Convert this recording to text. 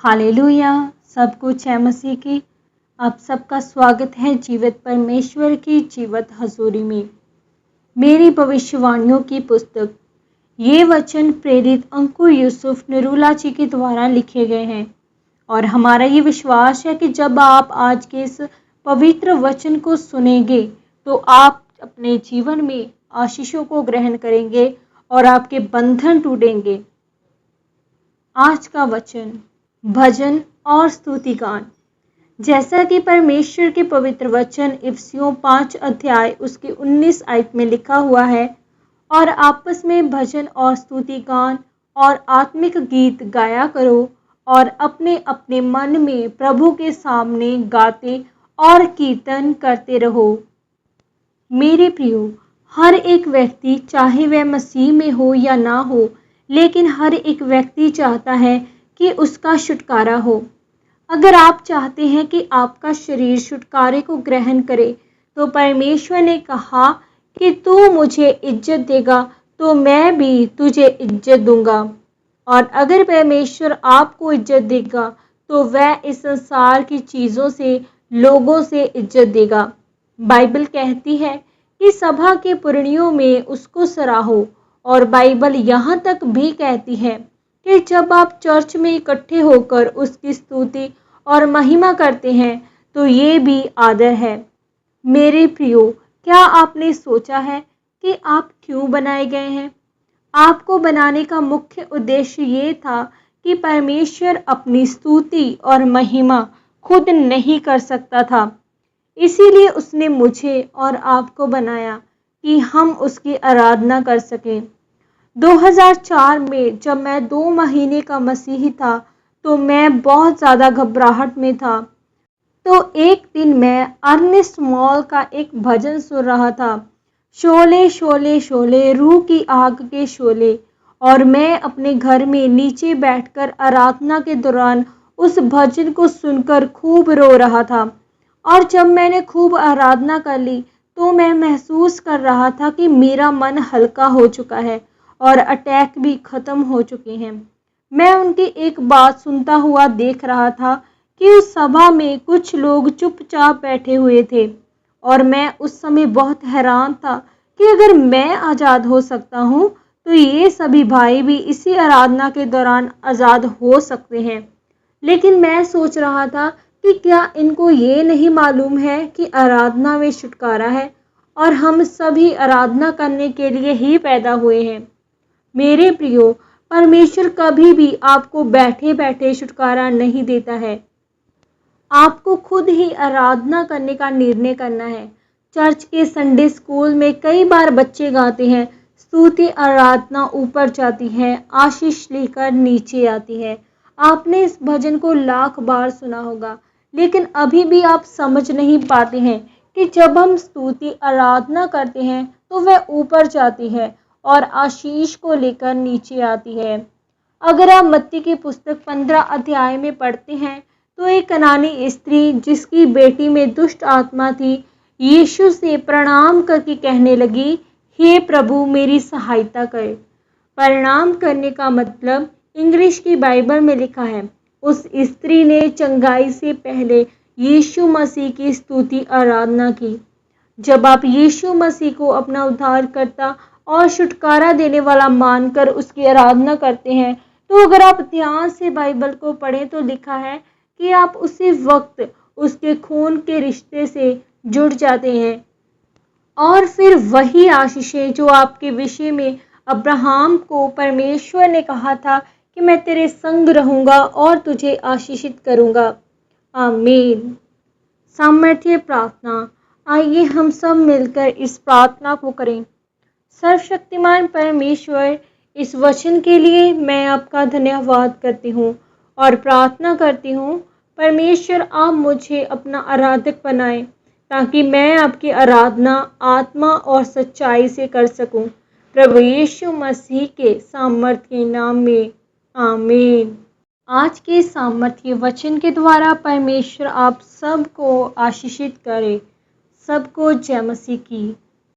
Hallelujah. सबको जय मसीह की। आप सबका स्वागत है जीवित परमेश्वर की जीवित हजूरी में। मेरी भविष्यवाणियों की पुस्तक, ये वचन प्रेरित अंकुर यूसुफ निरूला जी के द्वारा लिखे गए हैं और हमारा ये विश्वास है कि जब आप आज के इस पवित्र वचन को सुनेंगे तो आप अपने जीवन में आशीषों को ग्रहण करेंगे और आपके बंधन टूटेंगे। आज का वचन भजन और स्तुति गान। जैसा कि परमेश्वर के पवित्र वचन इफिसियों 5 अध्याय उसके 19 आयत में लिखा हुआ है, और आपस में भजन और स्तुति गान और आत्मिक गीत गाया करो और अपने अपने मन में प्रभु के सामने गाते और कीर्तन करते रहो। मेरे प्रियो, हर एक व्यक्ति, चाहे वह मसीह में हो या ना हो, लेकिन हर एक व्यक्ति चाहता है कि उसका छुटकारा हो। अगर आप चाहते हैं कि आपका शरीर छुटकारे को ग्रहण करे, तो परमेश्वर ने कहा कि तू मुझे इज्जत देगा तो मैं भी तुझे इज्जत दूंगा। और अगर परमेश्वर आपको इज्जत देगा तो वह इस संसार की चीज़ों से, लोगों से इज्जत देगा। बाइबल कहती है कि सभा के पुरनियों में उसको सराहो, और बाइबल यहाँ तक भी कहती है कि जब आप चर्च में इकट्ठे होकर उसकी स्तुति और महिमा करते हैं तो ये भी आदर है। मेरे प्रियो, क्या आपने सोचा है कि आप क्यों बनाए गए हैं? आपको बनाने का मुख्य उद्देश्य ये था कि परमेश्वर अपनी स्तुति और महिमा खुद नहीं कर सकता था, इसीलिए उसने मुझे और आपको बनाया कि हम उसकी आराधना कर सकें। 2004 में जब मैं 2 महीने का मसीही था तो मैं बहुत ज़्यादा घबराहट में था। तो एक दिन मैं अर्नेस्ट मॉल का एक भजन सुन रहा था, शोले शोले शोले रूह की आग के शोले, और मैं अपने घर में नीचे बैठकर आराधना के दौरान उस भजन को सुनकर खूब रो रहा था। और जब मैंने खूब आराधना कर ली तो मैं महसूस कर रहा था कि मेरा मन हल्का हो चुका है और अटैक भी ख़त्म हो चुके हैं। मैं उनकी एक बात सुनता हुआ देख रहा था कि उस सभा में कुछ लोग चुपचाप बैठे हुए थे, और मैं उस समय बहुत हैरान था कि अगर मैं आज़ाद हो सकता हूँ तो ये सभी भाई भी इसी आराधना के दौरान आज़ाद हो सकते हैं। लेकिन मैं सोच रहा था कि क्या इनको ये नहीं मालूम है कि आराधना में छुटकारा है और हम सभी आराधना करने के लिए ही पैदा हुए हैं। मेरे प्रियो, परमेश्वर कभी भी आपको बैठे बैठे छुटकारा नहीं देता है। आपको खुद ही आराधना करने का निर्णय करना है। चर्च के संडे स्कूल में कई बार बच्चे गाते हैं, स्तुति आराधना ऊपर जाती है, आशीष लेकर नीचे आती है। आपने इस भजन को लाख बार सुना होगा, लेकिन अभी भी आप समझ नहीं पाते हैं कि जब हम स्तुति आराधना करते हैं तो वह ऊपर जाती है और आशीष को लेकर नीचे आती है। अगर आप मत्ती की पुस्तक 15 अध्याय में पढ़ते हैं तो एक कनानी स्त्री जिसकी बेटी में दुष्ट आत्मा थी, यीशु से प्रणाम करके कहने लगी, हे प्रभु मेरी सहायता कर। प्रणाम करने का मतलब इंग्लिश की बाइबल में लिखा है, उस स्त्री ने चंगाई से पहले यीशु मसीह की स्तुति आराधना की। जब आप यीशु मसीह को अपना उद्धारकर्ता और छुटकारा देने वाला मानकर उसकी आराधना करते हैं, तो अगर आप ध्यान से बाइबल को पढ़ें तो लिखा है कि आप उसी वक्त उसके खून के रिश्ते से जुड़ जाते हैं, और फिर वही आशीषें जो आपके विषय में अब्राहम को परमेश्वर ने कहा था कि मैं तेरे संग रहूंगा और तुझे आशीषित करूंगा। आमीन। सामर्थ्य प्रार्थना। आइए हम सब मिलकर इस प्रार्थना को करें। सर्वशक्तिमान परमेश्वर, इस वचन के लिए मैं आपका धन्यवाद करती हूँ और प्रार्थना करती हूँ, परमेश्वर आप मुझे अपना आराधक बनाएं ताकि मैं आपकी आराधना आत्मा और सच्चाई से कर सकूं। प्रभु यीशु मसीह के सामर्थ्य के नाम में, आमीन। आज के सामर्थ्य वचन के द्वारा परमेश्वर आप सबको आशीषित करे। सबको जय मसीह की।